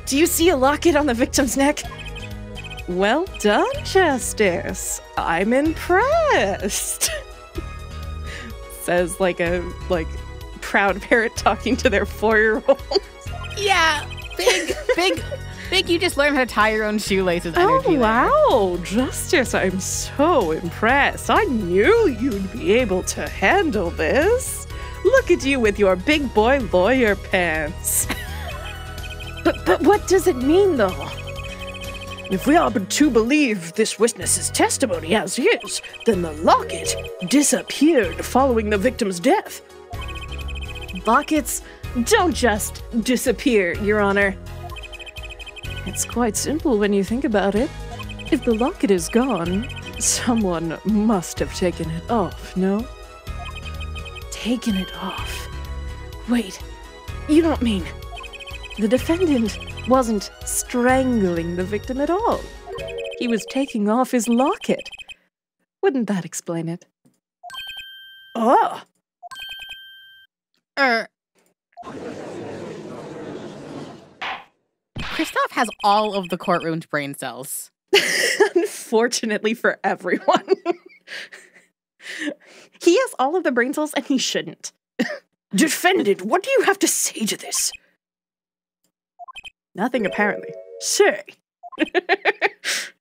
Do you see a locket on the victim's neck? Well done, Justice. I'm impressed. Says like a proud parent talking to their 4-year-old. Yeah, big. You just learned how to tie your own shoelaces. Energy wow, Justice, I'm so impressed. I knew you'd be able to handle this. Look at you with your big boy lawyer pants. But what does it mean, though? If we are to believe this witness's testimony as is, then the locket disappeared following the victim's death. Lockets don't just disappear, Your Honor. It's quite simple when you think about it. If the locket is gone, someone must have taken it off, no? Taken it off? Wait, you don't mean... The defendant wasn't strangling the victim at all. He was taking off his locket. Wouldn't that explain it? Oh! Kristoff has all of the courtroom's brain cells. Unfortunately for everyone. He has all of the brain cells and he shouldn't. Defendant, what do you have to say to this? Nothing, apparently. Say.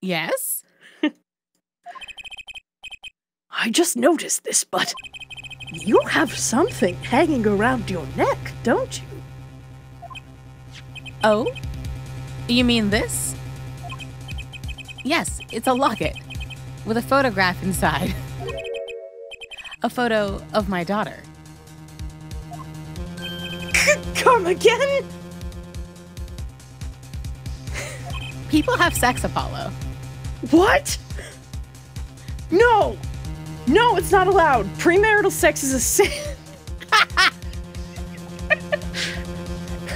Yes? I just noticed this, but you have something hanging around your neck, don't you? Oh? You mean this? Yes, it's a locket with a photograph inside. A photo of my daughter. Come again? People have sex, Apollo. What? No! No, it's not allowed. Premarital sex is a sin.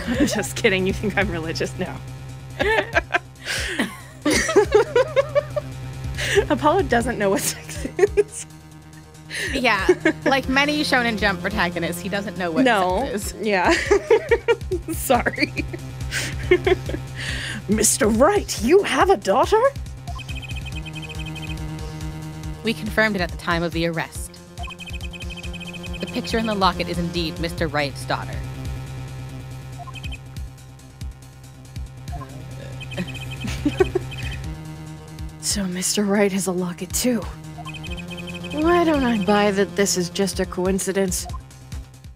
I'm just kidding. You think I'm religious now. Apollo doesn't know what sex is. Yeah, like many Shonen Jump protagonists, he doesn't know what sex is. Yeah. Sorry. Mr. Wright, you have a daughter? We confirmed it at the time of the arrest. The picture in the locket is indeed Mr. Wright's daughter. So Mr. Wright has a locket too. Why don't I buy that this is just a coincidence?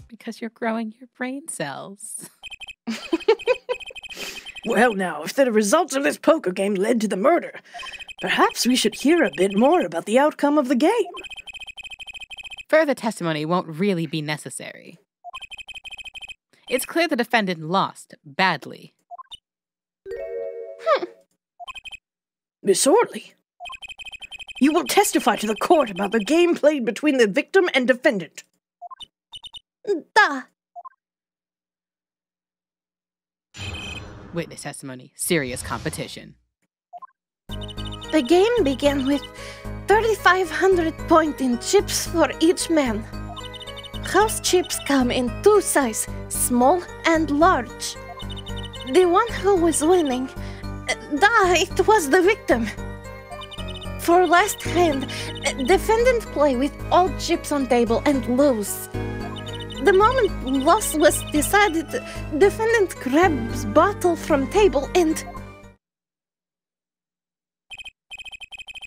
Because you're growing your brain cells. Well now, if the results of this poker game led to the murder, perhaps we should hear a bit more about the outcome of the game. Further testimony won't really be necessary. It's clear the defendant lost badly. Miss Orley, you will testify to the court about the game played between the victim and defendant. Duh. Witness testimony. Serious competition. The game began with 3,500 points in chips for each man. House chips come in two sizes, small and large. The one who was winning, it was the victim. For last hand, defendant play with all chips on table and lose. The moment loss was decided, defendant grabs bottle from table and...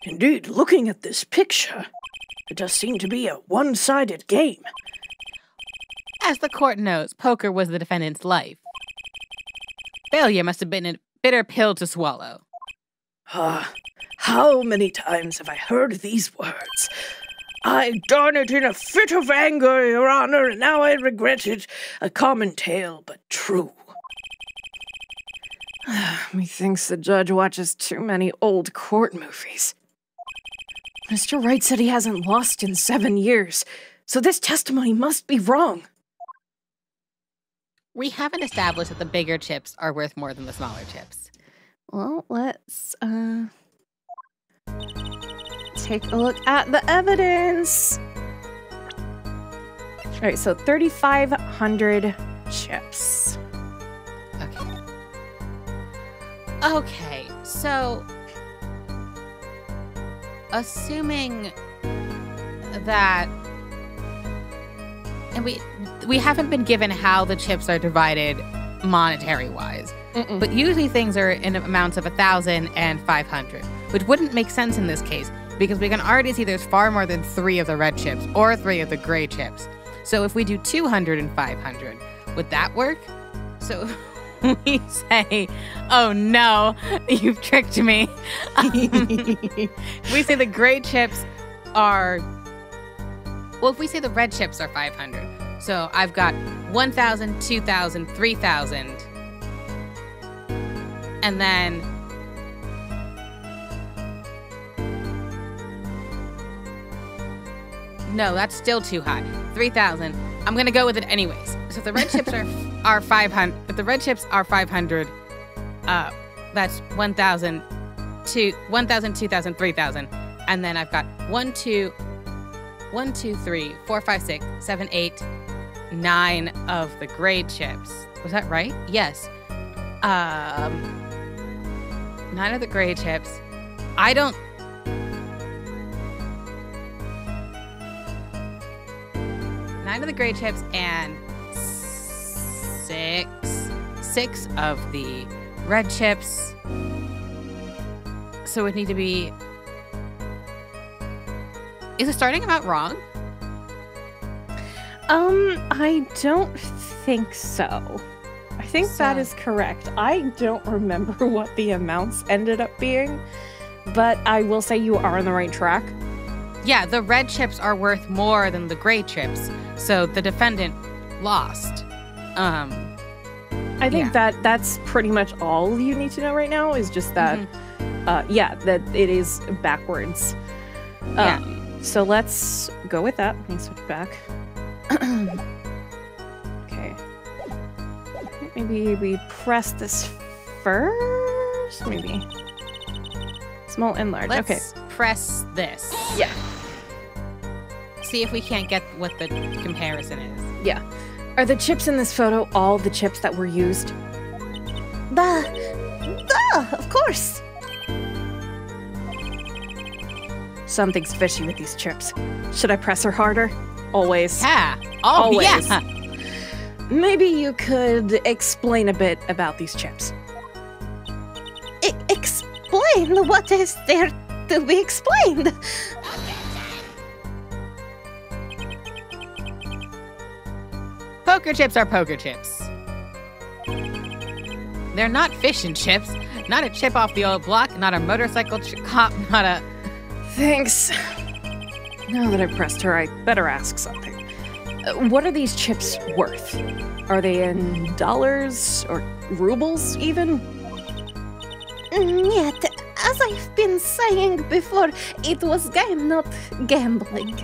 Indeed, looking at this picture, it does seem to be a one-sided game. As the court knows, poker was the defendant's life. Failure must have been a bitter pill to swallow. How many times have I heard these words? I done it in a fit of anger, Your Honor, and now I regret it. A common tale, but true. Methinks the judge watches too many old court movies. Mr. Wright said he hasn't lost in 7 years, so this testimony must be wrong. We haven't established that the bigger chips are worth more than the smaller chips. Well, let's, take a look at the evidence. All right, so 3,500 chips. Okay. Okay, so assuming that, and we haven't been given how the chips are divided monetary wise, but usually things are in amounts of 1,000 and 500, which wouldn't make sense in this case because we can already see there's far more than 3 of the red chips or 3 of the gray chips. So if we do 200 and 500, would that work? So we say, oh no, you've tricked me. We say the gray chips are, well, if we say the red chips are 500, so I've got 1,000, 2,000, 3,000, and then no, that's still too high. 3,000. I'm gonna go with it anyways. So if the red chips are 500. If the red chips are 500, that's 1,000, 2,000, 3,000, and then I've got 1, 2, 3, 4, 5, 6, 7, 8, 9 of the gray chips. Was that right? Yes. 9 of the gray chips. I don't. 9 of the gray chips and 6 of the red chips. So it would need to be. Is the starting amount wrong? I don't think so. I think that is correct. I don't remember what the amounts ended up being, but I will say you are on the right track. Yeah, the red chips are worth more than the gray chips, so the defendant lost. I think that's pretty much all you need to know right now is just that, that it is backwards. So let's go with that. Let me switch back. Okay. Maybe we press this first? Maybe. Small and large. Let's press this. Yeah. See if we can't get what the comparison is. Yeah. Are the chips in this photo all the chips that were used? Of course. Something's fishy with these chips. Should I press her harder? Always. Yeah. Always. Yeah. Maybe you could explain a bit about these chips. Explain what is there to be explained. Poker chips are poker chips. They're not fish and chips. Not a chip off the old block. Not a motorcycle cop. Not a... Thanks. Now that I've pressed her, I better ask something. What are these chips worth? Are they in dollars or rubles even? Yet, as I've been saying before, it was game, not gambling.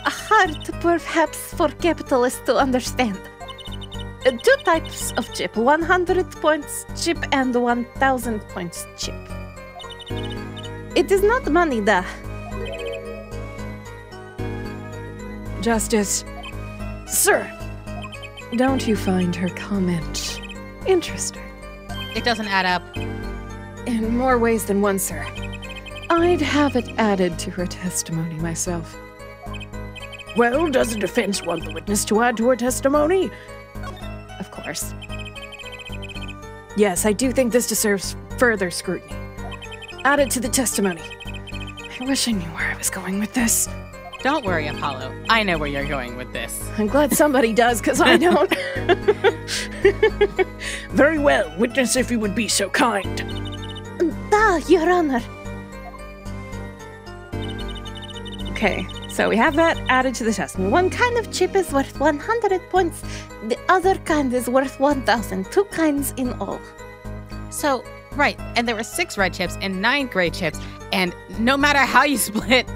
Hard perhaps for capitalists to understand. 2 types of chip, 100 points chip and 1,000 points chip. It is not money, da. Justice. Sir, don't you find her comment interesting? It doesn't add up. In more ways than one, sir. I'd have it added to her testimony myself. Well, does the defense want the witness to add to her testimony? Of course. Yes, I do think this deserves further scrutiny. Add it to the testimony. I wish I knew where I was going with this. Don't worry, Apollo. I know where you're going with this. I'm glad somebody does, because I don't. Very well. Witness if you would be so kind. Your Honor. Okay, so we have that added to the testimony. One kind of chip is worth 100 points. The other kind is worth 1,000. 2 kinds in all. So, right, and there were 6 red chips and 9 gray chips, and no matter how you split...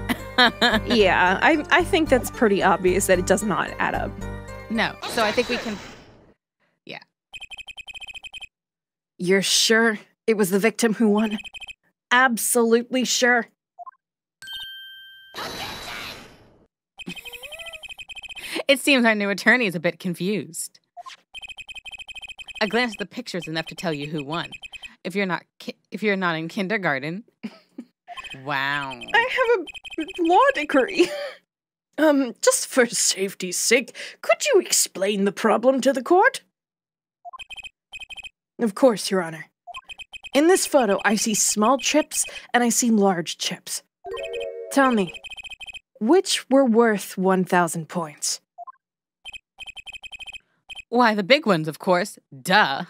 Yeah, I think that's pretty obvious that it does not add up. No, so I think we can... Yeah. You're sure it was the victim who won? Absolutely sure. It seems our new attorney is a bit confused. A glance at the picture is enough to tell you who won. if you're not in kindergarten. Wow. I have a law degree. Just for safety's sake, could you explain the problem to the court? Of course, Your Honor. In this photo, I see small chips and I see large chips. Tell me, which were worth 1,000 points? Why, the big ones, of course. Duh.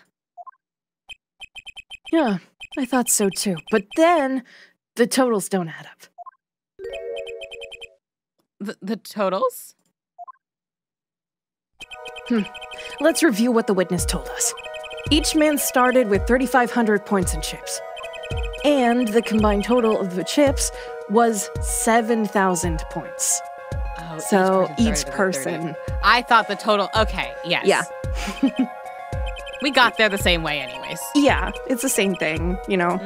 Yeah, I thought so too. But then, the totals don't add up. The totals? Let's review what the witness told us. Each man started with 3,500 points in chips. And the combined total of the chips was 7,000 points. Oh, So each person. person. I thought the total. Okay, yes. Yeah. We got there the same way, anyways. Yeah, it's the same thing, you know.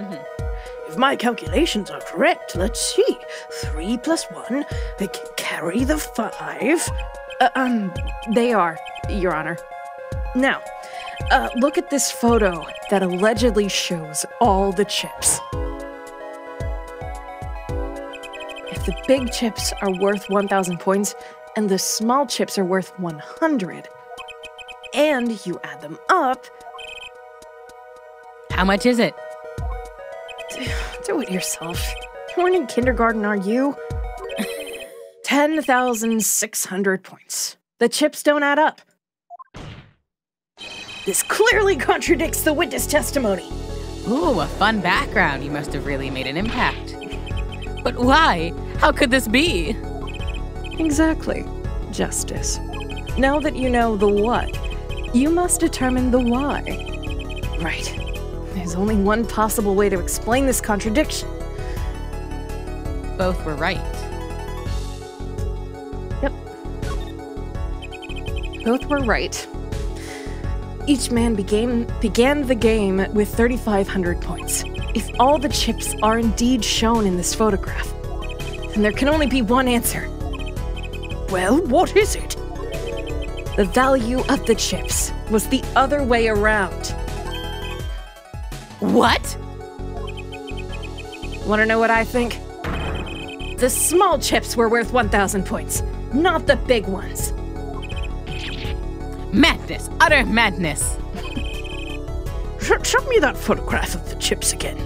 If my calculations are correct, let's see. 3 plus 1, they carry the 5. They are, Your Honor. Now, look at this photo that allegedly shows all the chips. If the big chips are worth 1,000 points and the small chips are worth 100, and you add them up, How much is it? do it yourself. You weren't in kindergarten, are you? 10,600 points. The chips don't add up. This clearly contradicts the witness testimony. Ooh, a fun background. You must have really made an impact. But why? How could this be? Exactly. Justice. Now that you know the what, you must determine the why. Right. There's only one possible way to explain this contradiction. Both were right. Yep. Both were right. Each man began the game with 3,500 points. If all the chips are indeed shown in this photograph, then there can only be one answer. Well, what is it? The value of the chips was the other way around. What? Want to know what I think? The small chips were worth 1,000 points, not the big ones. Madness. Utter madness. Show me that photograph of the chips again.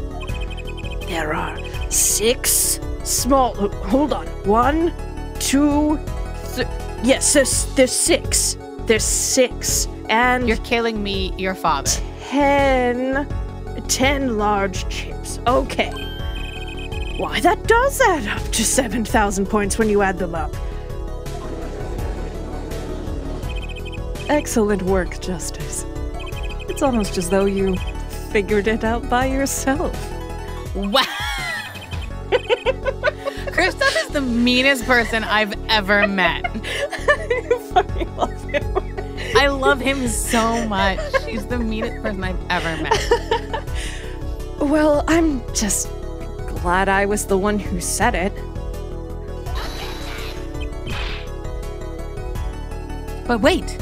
There are 6 small... Hold on. 1, 2, 3... Yes, there's 6. There's 6. And You're killing me, your father. 10 large chips. Okay. Why, that does add up to 7,000 points when you add them up. Excellent work, Justice. It's almost as though you figured it out by yourself. Wow. Kristoff is the meanest person I've ever met. I fucking love him. I love him so much. He's the meanest person I've ever met. Well, I'm just glad I was the one who said it. But wait.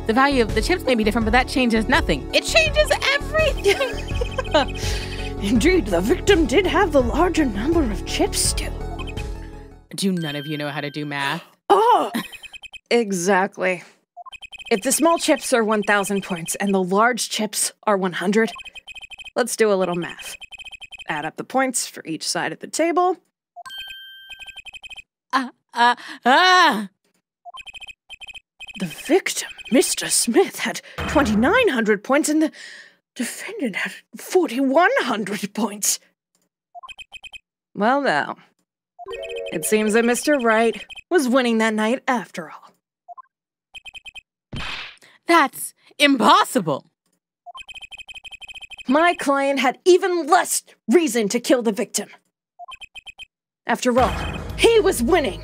The value of the chips may be different, but that changes nothing. It changes everything. Indeed, the victim did have the larger number of chips still. Do none of you know how to do math? Oh! Exactly. If the small chips are 1,000 points and the large chips are 100, let's do a little math. Add up the points for each side of the table. The victim, Mr. Smith, had 2,900 points and the defendant had 4,100 points. Well, now, it seems that Mr. Wright was winning that night after all. That's impossible. My client had even less reason to kill the victim. After all, he was winning.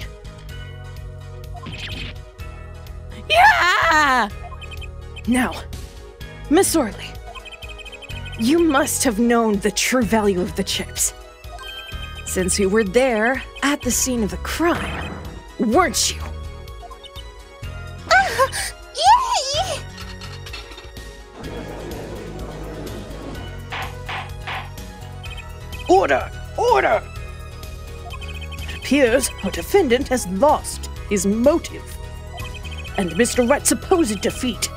Yeah! Now, Miss Orley, you must have known the true value of the chips. Since you were there at the scene of the crime, weren't you? Yay! Order! Order! It appears our defendant has lost his motive, and Mr. Wright's supposed defeat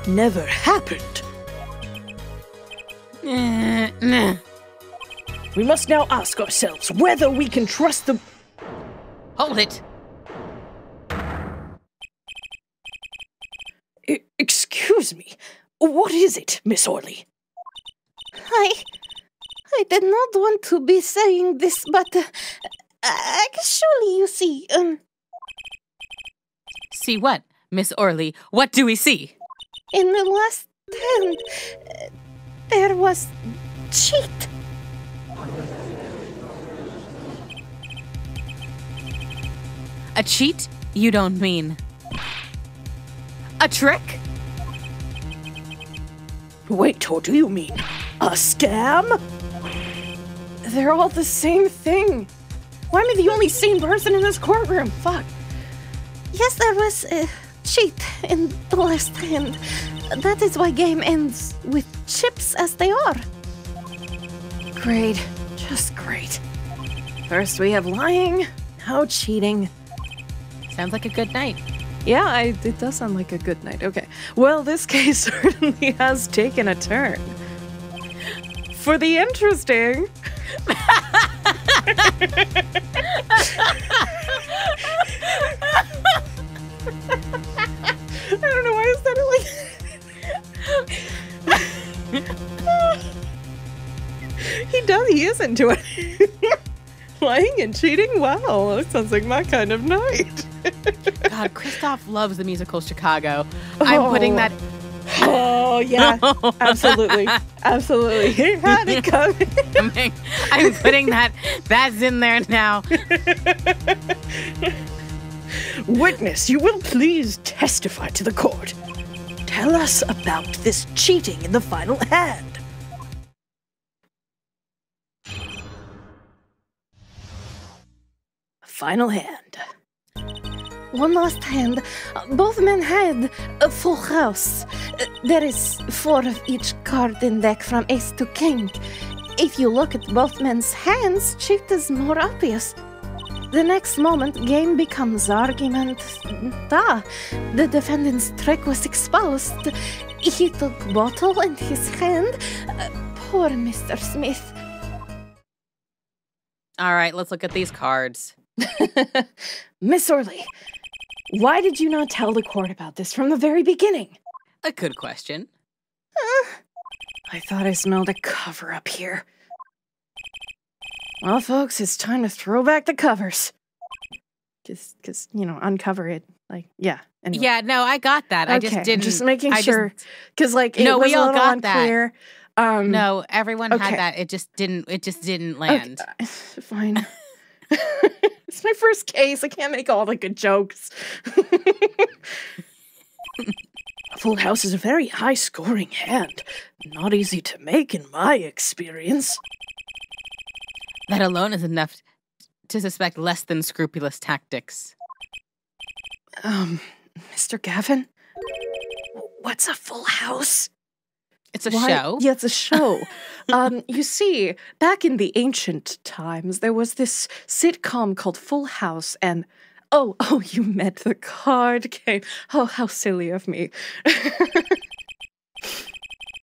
never happened. We must now ask ourselves whether we can trust the... Hold it. Excuse me. What is it, Miss Orley? I did not want to be saying this, but actually, you see, See what, Miss Orley? What do we see? in the last hand, there was cheat. A cheat? You don't mean... a trick? Wait, or do you mean a scam? They're all the same thing. Why am I the only sane person in this courtroom? Fuck. Yes, there was cheat in the last hand. That is why game ends with chips as they are. Great. Just great. First we have lying, now cheating. Sounds like a good night. Yeah, it does sound like a good night. Okay. Well, this case certainly has taken a turn. For the interesting... I don't know why I said it like... He is into it. Lying and cheating? Wow, that sounds like my kind of night. God, Christoph loves the musical Chicago. I'm putting that... Oh, yeah. Absolutely. Absolutely. He had it coming. I'm putting that's in there now. Witness, you will please testify to the court. Tell us about this cheating in the final hand. Final hand. One last hand. Both men had a full house. There is 4 of each card in deck from ace to king. If you look at both men's hands, cheat is more obvious. The next moment, game becomes argument. The defendant's trick was exposed. He took bottle in his hand. Poor Mr. Smith. All right, let's look at these cards. Miss Orley, why did you not tell the court about this from the very beginning? A good question. I thought I smelled a cover-up here. Well, folks, it's time to throw back the covers. Because, uncover it. Yeah. Anyway. Yeah, no, I got that. Okay, I just didn't. Just making sure. Because, it No, was we a all little got unclear. No, everyone okay. had that. It just didn't land. Okay, fine. It's my first case. I can't make all the good jokes. A full house is a very high-scoring hand. Not easy to make in my experience. That alone is enough to suspect less than scrupulous tactics. Mr. Gavin? What's a full house? It's a show? Yeah, it's a show. You see, back in the ancient times, there was this sitcom called Full House, and oh, you meant the card game. Oh, how silly of me.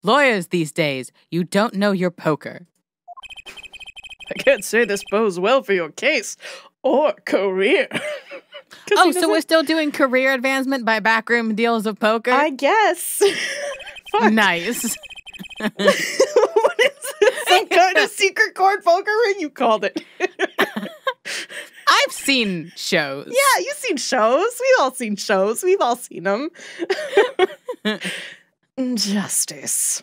Lawyers these days, you don't know your poker. I can't say this bodes well for your case or career. Oh, so we're still doing career advancement by backroom deals of poker? I guess. Fuck. Nice. What is this? Some kind of secret court poker ring? You called it. I've seen shows. Yeah, you've seen shows. We've all seen shows. We've all seen them. Justice.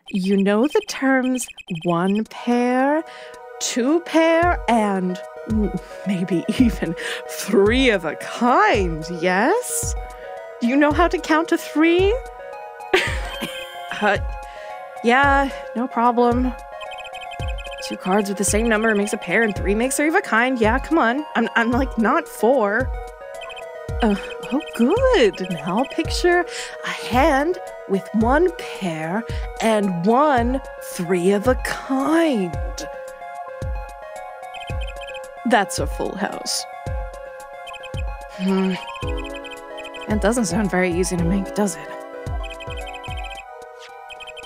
You know the terms 1 pair, 2 pair, and maybe even 3 of a kind, yes? Do you know how to count to 3? Yeah, no problem. 2 cards with the same number makes a pair, and 3 makes 3 of a kind. Yeah, come on. I'm not 4. Oh, good. Now picture a hand with 1 pair and 1 3 of a kind. That's a full house. It doesn't sound very easy to make, does it?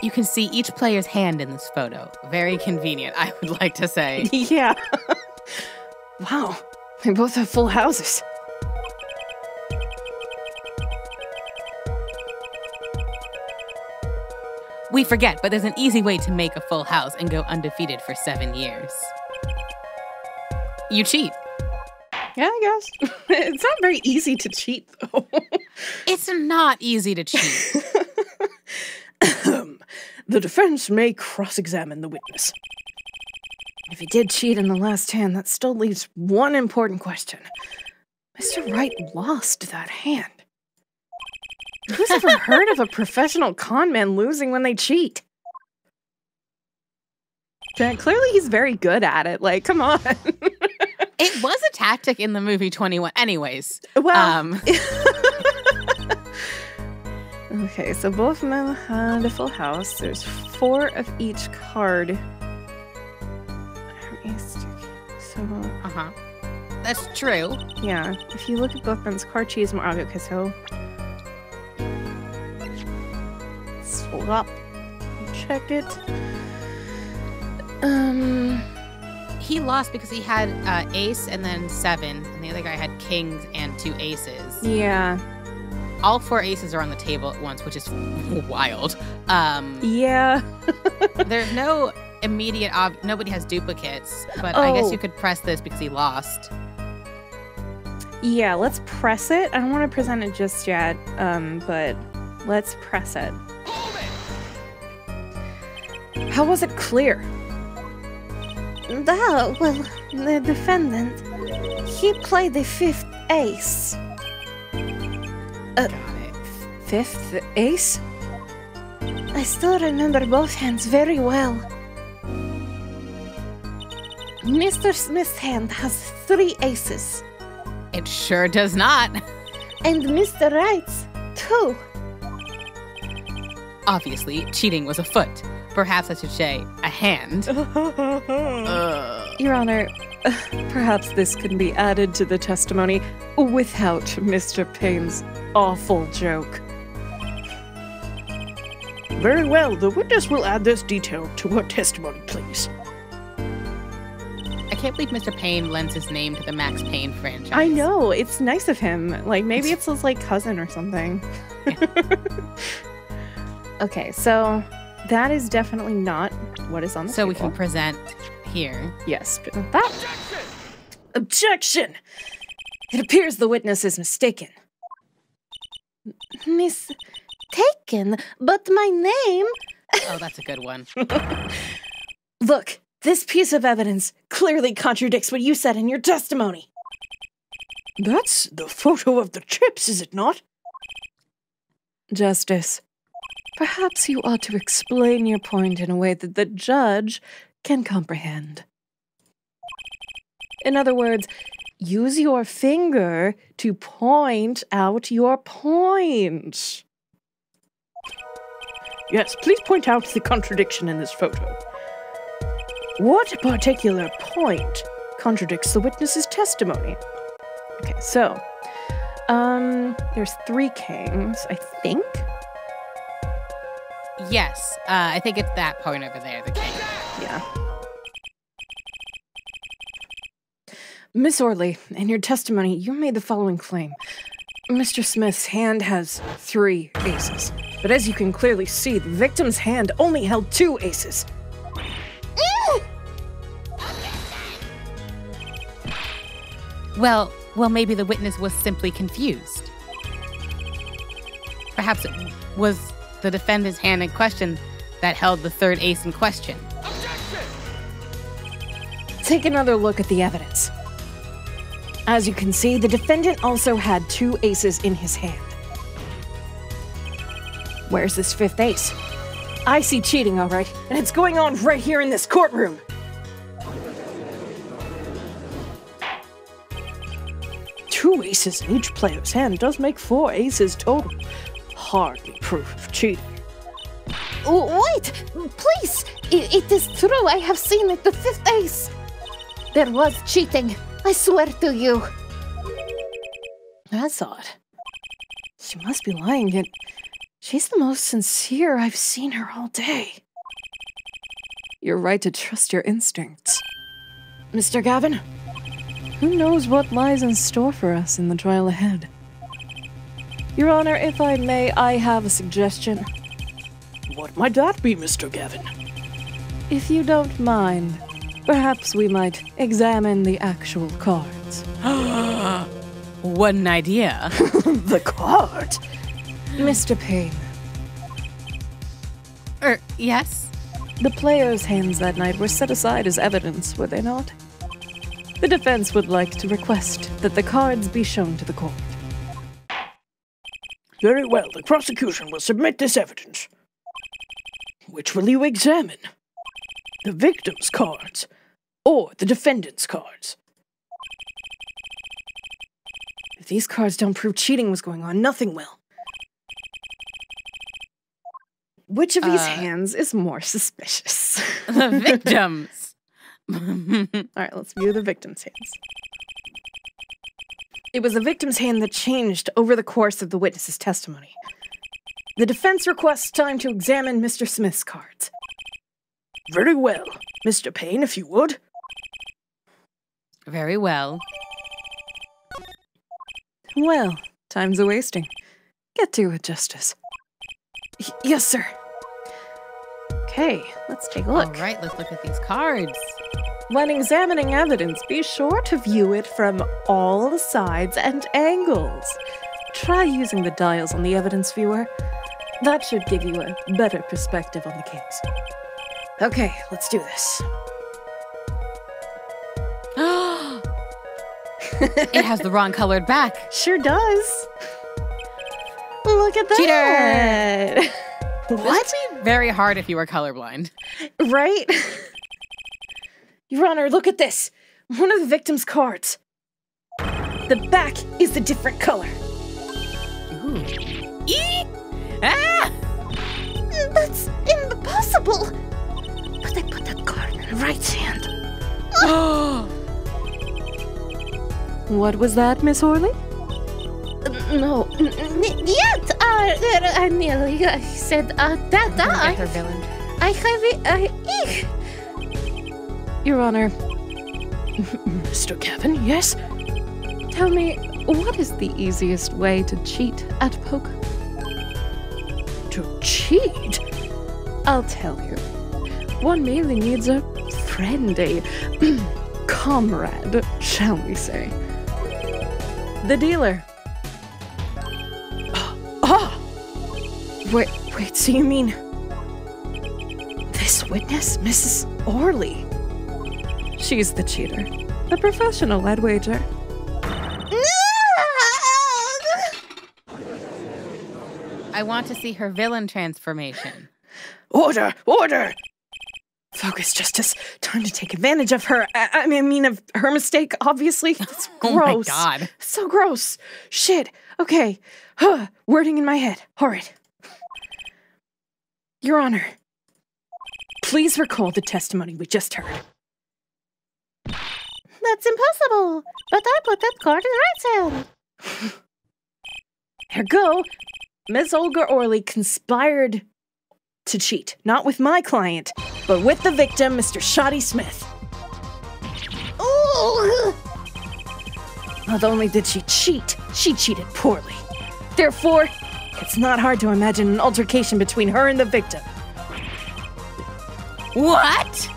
You can see each player's hand in this photo. Very convenient, I would like to say. Yeah. Wow, they both have full houses. We forget, but there's an easy way to make a full house and go undefeated for 7 years. You cheat. Yeah, I guess. It's not very easy to cheat, though. It's not easy to cheat. The defense may cross-examine the witness. If he did cheat in the last hand, that still leaves one important question. Mr. Wright lost that hand. Who's ever heard of a professional con man losing when they cheat? Yeah, clearly he's very good at it. Like, come on. It was a tactic in the movie 21. Anyways. Well. Okay, so both men had a full house. There's 4 of each card. So. Uh-huh. That's true. Yeah. If you look at both men's card, she is more obvious. Okay, so. Swap. Check it. He lost because he had ace and then 7, and the other guy had kings and 2 aces. Yeah. All 4 aces are on the table at once, which is wild. Yeah. There's no immediate nobody has duplicates, but I guess you could press this because he lost. Yeah, let's press it. I don't want to present it just yet, but let's press it. How was it clear? Well, the defendant, he played the 5th ace. Got it. 5th ace? I still remember both hands very well. Mr. Smith's hand has 3 aces. It sure does not. And Mr. Wright's 2. Obviously, cheating was afoot. Perhaps I should say, a hand. Your Honor, perhaps this can be added to the testimony without Mr. Payne's awful joke. Very well, the witness will add this detail to her testimony, please. I can't believe Mr. Payne lends his name to the Max Payne franchise. I know, it's nice of him. Like, maybe it's his, like, cousin or something. Okay, so that is definitely not what is on the table. So we can present here. Yes, present that. Objection! It appears the witness is mistaken. Mistaken? But my name? Oh, that's a good one. Look, this piece of evidence clearly contradicts what you said in your testimony. That's the photo of the chips, is it not? Justice, perhaps you ought to explain your point in a way that the judge can comprehend. In other words, use your finger to point out your point. Yes, please point out the contradiction in this photo. What particular point contradicts the witness's testimony? Okay, so, there's 3 kings, I think. Yes, I think it's that point over there, the king. Yeah. Miss Orley, in your testimony, you made the following claim. Mr. Smith's hand has 3 aces, but as you can clearly see, the victim's hand only held 2 aces. Well, maybe the witness was simply confused. Perhaps it was the defendant's hand in question that held the 3rd ace in question. Take another look at the evidence. As you can see, the defendant also had 2 aces in his hand. Where's this 5th ace? I see cheating, all right, and it's going on right here in this courtroom. Two aces in each player's hand does make 4 aces total. Hardly proof of cheating. Wait, please. It is true. I have seen it. The 5th ace. There was cheating. I swear to you. That's odd. She must be lying, yet she's the most sincere I've seen her all day. You're right to trust your instincts. Mr. Gavin, who knows what lies in store for us in the trial ahead? Your Honor, if I may, I have a suggestion. What might that be, Mr. Gavin? If you don't mind, perhaps we might examine the actual cards. What an idea. The card? Mr. Payne, Yes? the players' hands that night were set aside as evidence, were they not? The defense would like to request that the cards be shown to the court. Very well, the prosecution will submit this evidence. Which will you examine? The victim's cards or the defendant's cards? If these cards don't prove cheating was going on, nothing will. Which of these hands is more suspicious? The victims. Alright, let's view the victim's hands. It was the victim's hand that changed over the course of the witness's testimony. The defense requests time to examine Mr. Smith's cards. Very well. Mr. Payne, if you would. Very well. Well, time's a-wasting. Get to it, Justice. Yes, sir. Okay, let's take a look. All right, let's look at these cards. When examining evidence, be sure to view it from all the sides and angles. Try using the dials on the evidence viewer. That should give you a better perspective on the case. Okay, let's do this. It has the wrong colored back. Sure does. Look at that. Cheater! What? This would be very hard if you were colorblind. Right? Your Honor, look at this. One of the victim's cards. The back is a different color. Ooh. Eek! Ah! That's impossible. But I put that card in the right hand. What was that, Miss Orley? No, yet. I nearly said that. Get her villain. I have it. Your Honor, Mr. Gavin, yes? tell me, what is the easiest way to cheat at poker? To cheat? I'll tell you. One merely needs a friend, a comrade, shall we say. The dealer. Ah! Wait, so you mean this witness, Mrs. Orley? She's the cheater. The professional, I'd wager. I want to see her villain transformation. Order! Order! Focus, Justice. Time to take advantage of her. I mean, of her mistake, obviously. It's gross. Oh my god. So gross. Shit. Okay. Wording in my head. Horrid. Your Honor, please recall the testimony we just heard. That's impossible. But I put that card in the right hand. Ergo, Miss Olga Orley conspired to cheat, not with my client, but with the victim, Mr. Shoddy Smith. Ooh. Not only did she cheat, she cheated poorly. Therefore, it's not hard to imagine an altercation between her and the victim. What?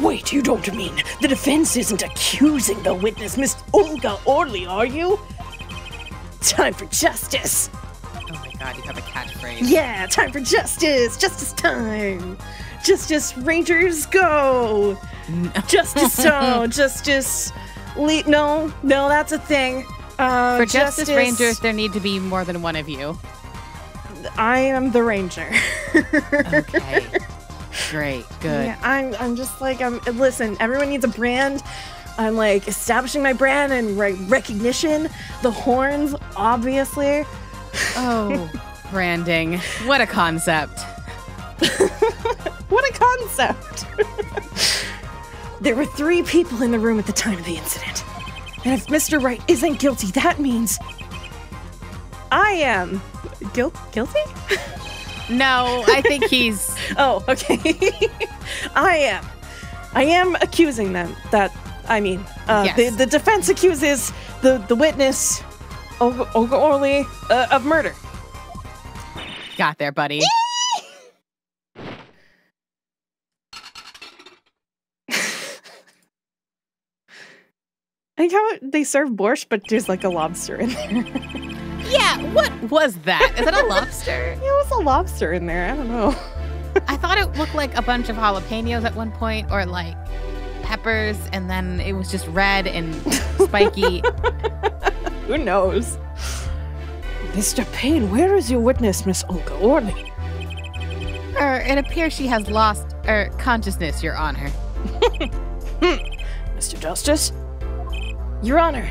Wait, you don't mean the defense isn't accusing the witness, Miss Olga Orley, are you? Time for justice. Oh my god, you have a catchphrase. Yeah, time for justice. Justice time. Justice Rangers go. No. Justice zone. Justice. No, that's a thing. For Justice Rangers, there need to be more than one of you. I am the ranger. Okay. Great. Good. Yeah, I'm just like, listen, everyone needs a brand. I'm like establishing my brand and recognition. The horns, obviously. Oh, branding. What a concept. What a concept. There were 3 people in the room at the time of the incident. And if Mr. Wright isn't guilty, that means I am guilty? No, I think he's... Oh, okay. I am accusing them Yes. the defense accuses the witness Orly of murder. Got there, buddy. I like how they serve borscht, but there's like a lobster in there. Yeah, what was that? Is it a lobster? Yeah, it was a lobster in there. I don't know. I thought it looked like a bunch of jalapenos at one point, or like peppers, and then it was just red and spiky. Who knows? Mr. Payne, where is your witness, Miss Olga Orley? It appears she has lost consciousness, Your Honor. Mr. Justice? Your Honor,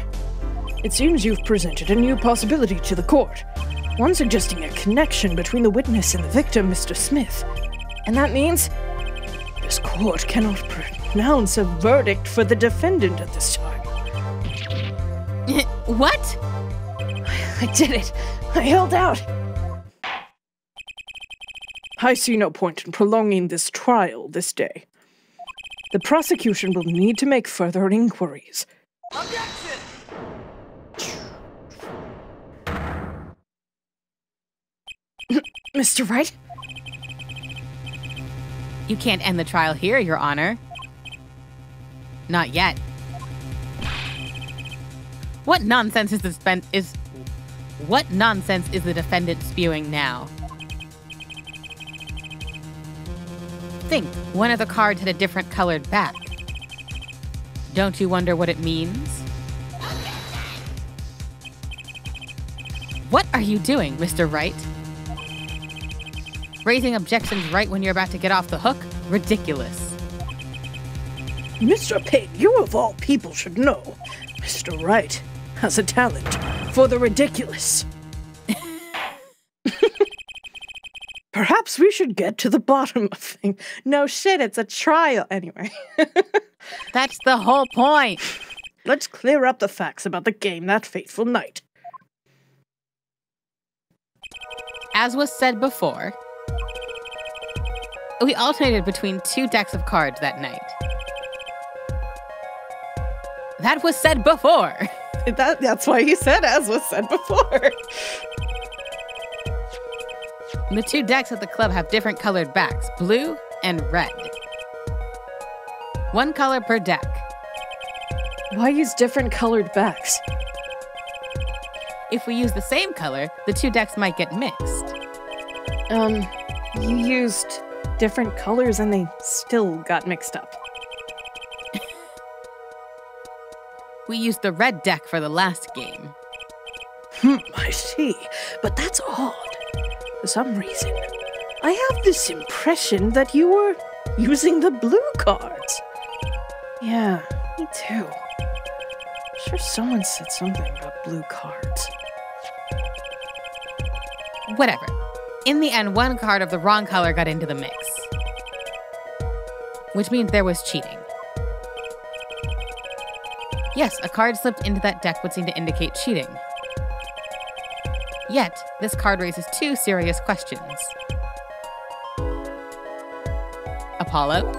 it seems you've presented a new possibility to the court, one suggesting a connection between the witness and the victim, Mr. Smith. And that means this court cannot pronounce a verdict for the defendant at this time. What? I did it. I held out. I see no point in prolonging this trial this day. The prosecution will need to make further inquiries. Objection! Mr. Wright? You can't end the trial here, Your Honor. Not yet. What nonsense is What nonsense is the defendant spewing now? Think, one of the cards had a different colored back. Don't you wonder what it means? What are you doing, Mr. Wright? Raising objections right when you're about to get off the hook? Ridiculous. Mr. Payne, you of all people should know. Mr. Wright has a talent for the ridiculous. Perhaps we should get to the bottom of things. No shit, it's a trial. Anyway. That's the whole point. Let's clear up the facts about the game that fateful night. As was said before, we alternated between two decks of cards that night. That was said before. That's why he said as was said before. The two decks at the club have different colored backs, blue and red. One color per deck. Why use different colored backs? If we use the same color, the two decks might get mixed. You used different colors and they still got mixed up. We used the red deck for the last game. I see. But that's odd. For some reason, I have this impression that you were using the blue cards. Yeah, me too. Sure someone said something about blue cards. Whatever. In the end, one card of the wrong color got into the mix. Which means there was cheating. Yes, a card slipped into that deck would seem to indicate cheating. Yet, this card raises two serious questions. Apollo?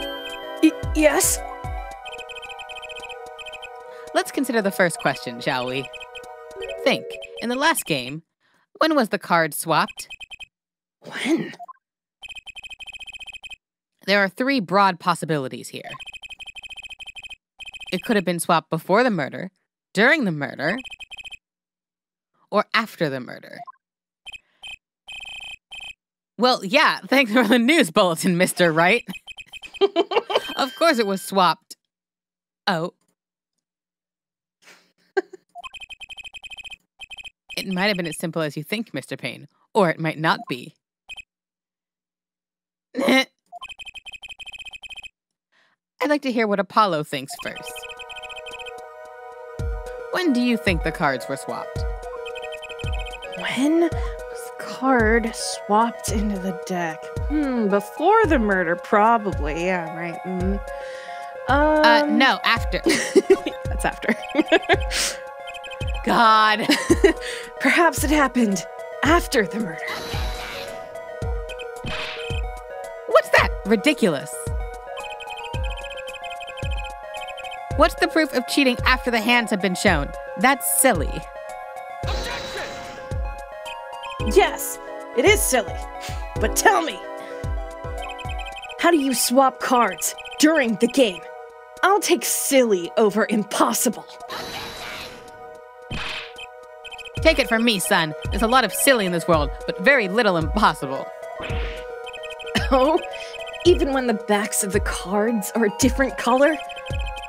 Yes? Let's consider the first question, shall we? Think, in the last game, when was the card swapped? When? There are three broad possibilities here. It could have been swapped before the murder, during the murder, or after the murder. Well, yeah, thanks for the news bulletin, Mr. Wright. Of course it was swapped. Oh. It might have been as simple as you think, Mr. Payne, or it might not be. I'd like to hear what Apollo thinks first. When do you think the cards were swapped? When was the card swapped into the deck? Before the murder, probably. Yeah, right. No, after. pants after. God. Perhaps it happened after the murder. What's that? Ridiculous. What's the proof of cheating after the hands have been shown? That's silly. Yes, it is silly. But tell me, how do you swap cards during the game? I'll take silly over impossible. Take it from me, son. There's a lot of silly in this world, but very little impossible. Oh, even when the backs of the cards are a different color?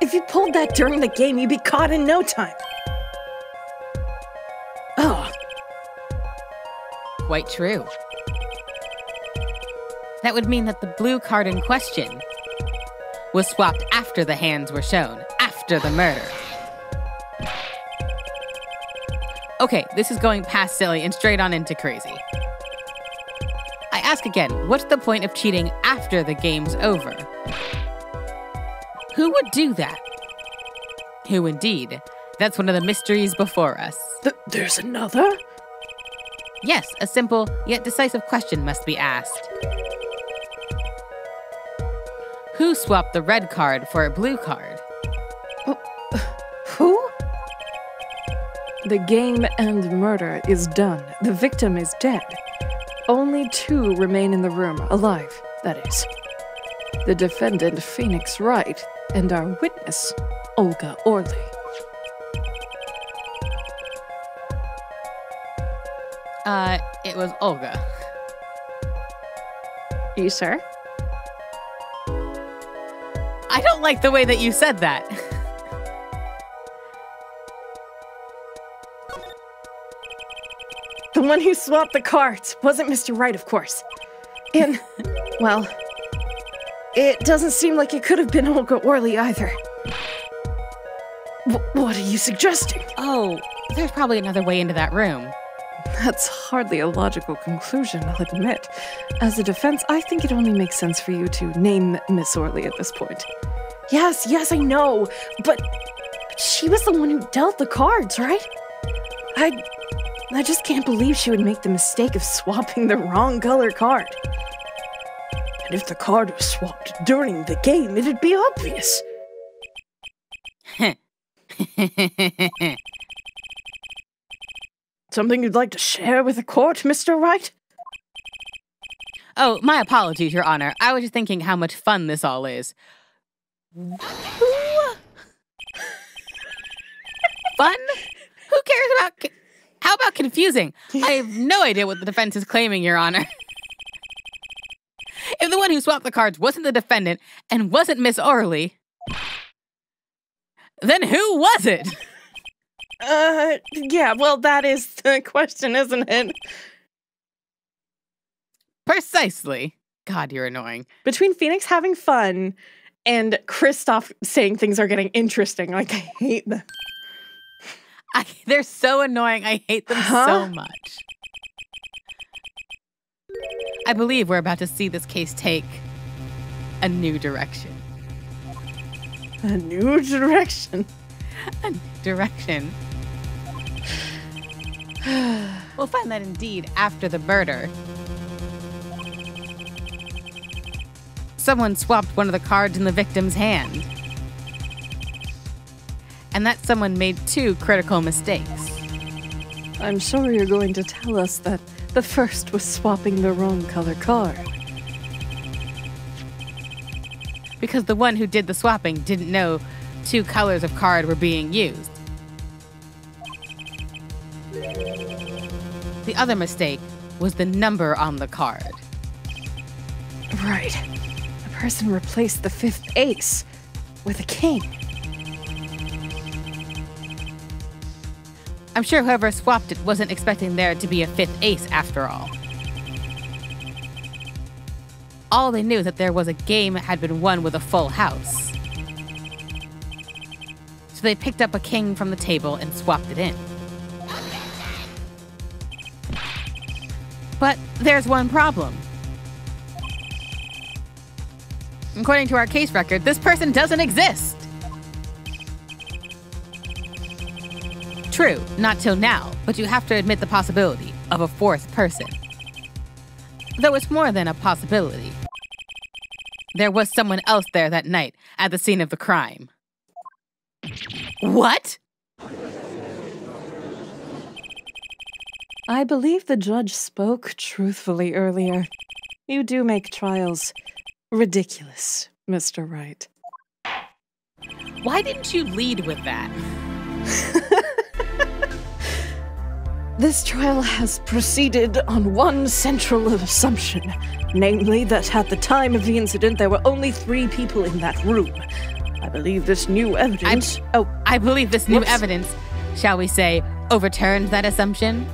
If you pulled that during the game, you'd be caught in no time. Oh. Quite true. That would mean that the blue card in question was swapped after the hands were shown, after the murder. Okay, this is going past silly and straight on into crazy. I ask again, what's the point of cheating after the game's over? Who would do that? Who indeed? That's one of the mysteries before us. There's another? Yes, a simple yet decisive question must be asked. Who swapped the red card for a blue card? Who? The game and murder is done. The victim is dead. Only 2 remain in the room, alive, that is. The defendant, Phoenix Wright, and our witness, Olga Orley. It was Olga. You sure? I don't like the way that you said that. The one who swapped the cards wasn't Mr. Wright, of course. And, well, it doesn't seem like it could have been Olga Orley either. What are you suggesting? Oh, there's probably another way into that room. That's hardly a logical conclusion, I'll admit. As a defense, I think it only makes sense for you to name Miss Orley at this point. Yes, I know, but she was the one who dealt the cards, right? I just can't believe she would make the mistake of swapping the wrong color card. And if the card was swapped during the game, it'd be obvious. Something you'd like to share with the court, Mr. Wright? Oh, my apologies, Your Honor. I was just thinking how much fun this all is. Fun? Who cares about... How about confusing? I have no idea what the defense is claiming, Your Honor. If the one who swapped the cards wasn't the defendant and wasn't Miss Orley, then who was it? Yeah, well, that is the question, isn't it? Precisely. God, you're annoying. Between Phoenix having fun and Kristoff saying things are getting interesting, like, I hate them. They're so annoying. I hate them so much. I believe we're about to see this case take a new direction. A new direction? A new direction. We'll find that indeed after the murder. Someone swapped one of the cards in the victim's hand. And that someone made 2 critical mistakes. I'm sure you're going to tell us that the first was swapping the wrong color card. Because the one who did the swapping didn't know 2 colors of card were being used. The other mistake was the number on the card. Right. The person replaced the 5th ace with a king. I'm sure whoever swapped it wasn't expecting there to be a 5th ace after all. All they knew is that there was a game that had been won with a full house. So they picked up a king from the table and swapped it in. But there's one problem. According to our case record, this person doesn't exist. True, not till now, but you have to admit the possibility of a fourth person. Though it's more than a possibility. There was someone else there that night at the scene of the crime. What? I believe the judge spoke truthfully earlier. You do make trials ridiculous, Mr. Wright. Why didn't you lead with that? This trial has proceeded on one central assumption, namely that at the time of the incident there were only 3 people in that room. I believe this new evidence... I believe this new evidence, shall we say, overturned that assumption?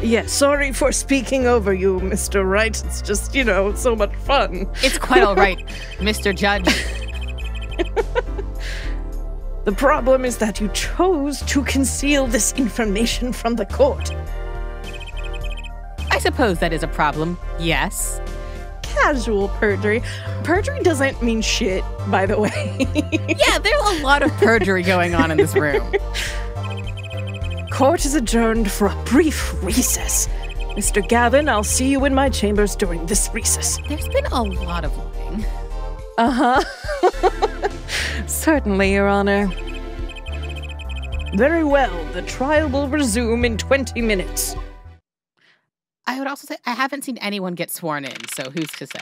Yes, sorry for speaking over you, Mr. Wright. It's just, so much fun. It's quite all right, Mr. Judge. The problem is that you chose to conceal this information from the court. I suppose that is a problem, yes. Casual perjury. Perjury doesn't mean shit, by the way. Yeah, there's a lot of perjury going on in this room. Court is adjourned for a brief recess. Mr. Gavin, I'll see you in my chambers during this recess. There's been a lot of looking. Uh-huh. Certainly, Your Honor. Very well. The trial will resume in 20 minutes. I would also say I haven't seen anyone get sworn in, so who's to say?